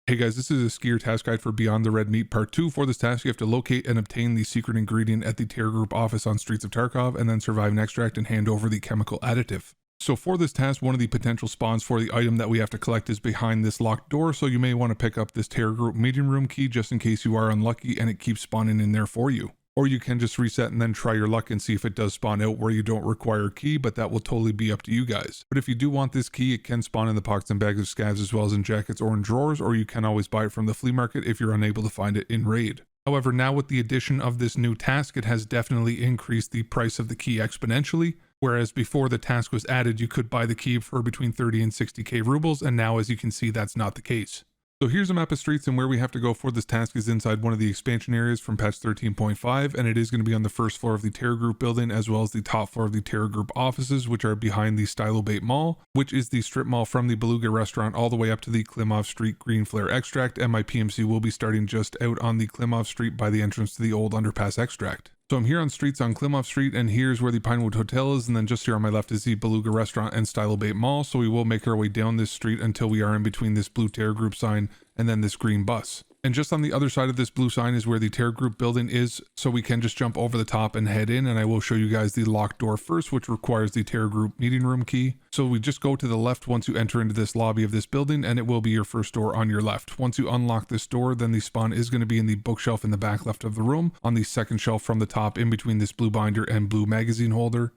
Hey guys, this is a skier task guide for Beyond the Red Meat Part 2. For this task, you have to locate and obtain the secret ingredient at the TerraGroup office on Streets of Tarkov, and then survive an extract and hand over the chemical additive. So for this task, one of the potential spawns for the item that we have to collect is behind this locked door, so you may want to pick up this TerraGroup meeting room key just in case you are unlucky and it keeps spawning in there for you. Or you can just reset and then try your luck and see if it does spawn out where you don't require a key, but that will totally be up to you guys. But if you do want this key, it can spawn in the pockets and bags of scavs as well as in jackets or in drawers, or you can always buy it from the flea market if you're unable to find it in raid. However, now with the addition of this new task, it has definitely increased the price of the key exponentially, whereas before the task was added, you could buy the key for between 30 and 60k rubles, and now as you can see, that's not the case. So here's a map of streets, and where we have to go for this task is inside one of the expansion areas from patch 13.5, and it is going to be on the first floor of the TerraGroup building as well as the top floor of the TerraGroup offices, which are behind the Stylobate Mall, which is the strip mall from the Beluga restaurant all the way up to the Klimov Street Green Flare extract, and my PMC will be starting just out on the Klimov Street by the entrance to the old underpass extract. So I'm here on streets on Klimov Street, and here's where the Pinewood Hotel is, and then just here on my left is the Beluga Restaurant and Stylobate Mall, so we will make our way down this street until we are in between this blue TerraGroup sign and then this green bus. And just on the other side of this blue sign is where the TerraGroup building is, so we can just jump over the top and head in, and I will show you guys the locked door first, which requires the TerraGroup meeting room key. So we just go to the left once you enter into this lobby of this building, and it will be your first door on your left. Once you unlock this door, then the spawn is going to be in the bookshelf in the back left of the room, on the second shelf from the top in between this blue binder and blue magazine holder.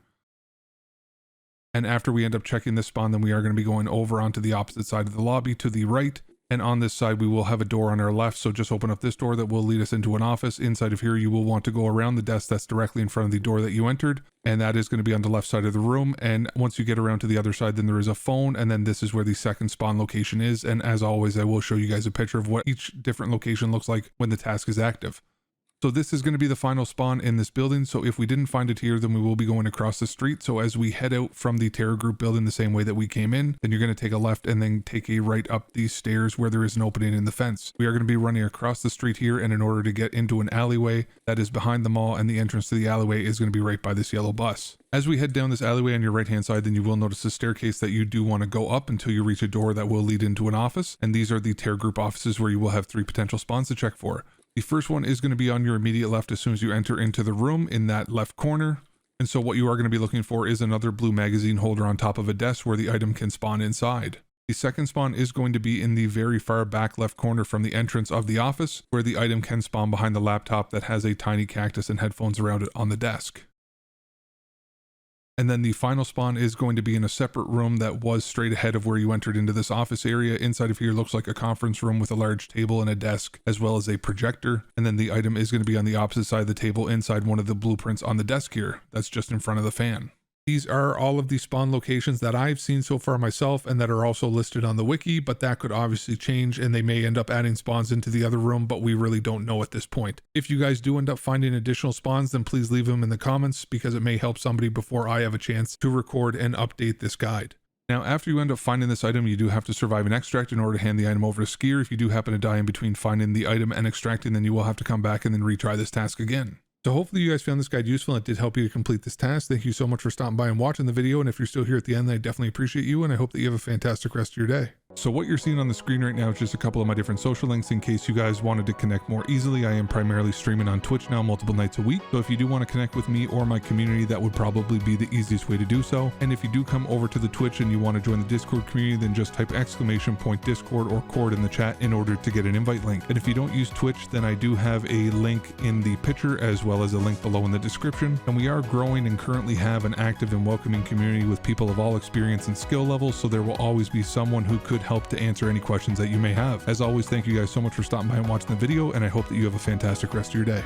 And after we end up checking this spawn, then we are going to be going over onto the opposite side of the lobby to the right. And on this side, we will have a door on our left, so just open up this door that will lead us into an office. Inside of here, you will want to go around the desk that's directly in front of the door that you entered, and that is going to be on the left side of the room. And once you get around to the other side, then there is a phone, and then this is where the second spawn location is. And as always, I will show you guys a picture of what each different location looks like when the task is active. So this is going to be the final spawn in this building, so if we didn't find it here, then we will be going across the street. So as we head out from the TerraGroup building the same way that we came in, then you're going to take a left and then take a right up these stairs where there is an opening in the fence. We are going to be running across the street here, and in order to get into an alleyway that is behind the mall, and the entrance to the alleyway is going to be right by this yellow bus. As we head down this alleyway on your right hand side, then you will notice a staircase that you do want to go up until you reach a door that will lead into an office, and these are the TerraGroup offices where you will have 3 potential spawns to check for. The first one is going to be on your immediate left as soon as you enter into the room in that left corner. And so what you are going to be looking for is another blue magazine holder on top of a desk where the item can spawn inside. The second spawn is going to be in the very far back left corner from the entrance of the office, where the item can spawn behind the laptop that has a tiny cactus and headphones around it on the desk. And then the final spawn is going to be in a separate room that was straight ahead of where you entered into this office area. Inside of here looks like a conference room with a large table and a desk, as well as a projector. And then the item is going to be on the opposite side of the table inside one of the blueprints on the desk here. That's just in front of the fan. These are all of the spawn locations that I've seen so far myself, and that are also listed on the wiki, but that could obviously change, and they may end up adding spawns into the other room, but we really don't know at this point. If you guys do end up finding additional spawns, then please leave them in the comments, because it may help somebody before I have a chance to record and update this guide. Now, after you end up finding this item, you do have to survive an extract in order to hand the item over to Skier. If you do happen to die in between finding the item and extracting, then you will have to come back and then retry this task again. So hopefully you guys found this guide useful and it did help you to complete this task. Thank you so much for stopping by and watching the video. And if you're still here at the end, then I definitely appreciate you, and I hope that you have a fantastic rest of your day. So what you're seeing on the screen right now is just a couple of my different social links in case you guys wanted to connect more easily. I am primarily streaming on Twitch now multiple nights a week. So if you do want to connect with me or my community, that would probably be the easiest way to do so. And if you do come over to the Twitch and you want to join the Discord community, then just type !Discord or cord in the chat in order to get an invite link. And if you don't use Twitch, then I do have a link in the picture as well as a link below in the description. And we are growing and currently have an active and welcoming community with people of all experience and skill levels. So there will always be someone who could help to answer any questions that you may have. As always, thank you guys so much for stopping by and watching the video, and I hope that you have a fantastic rest of your day.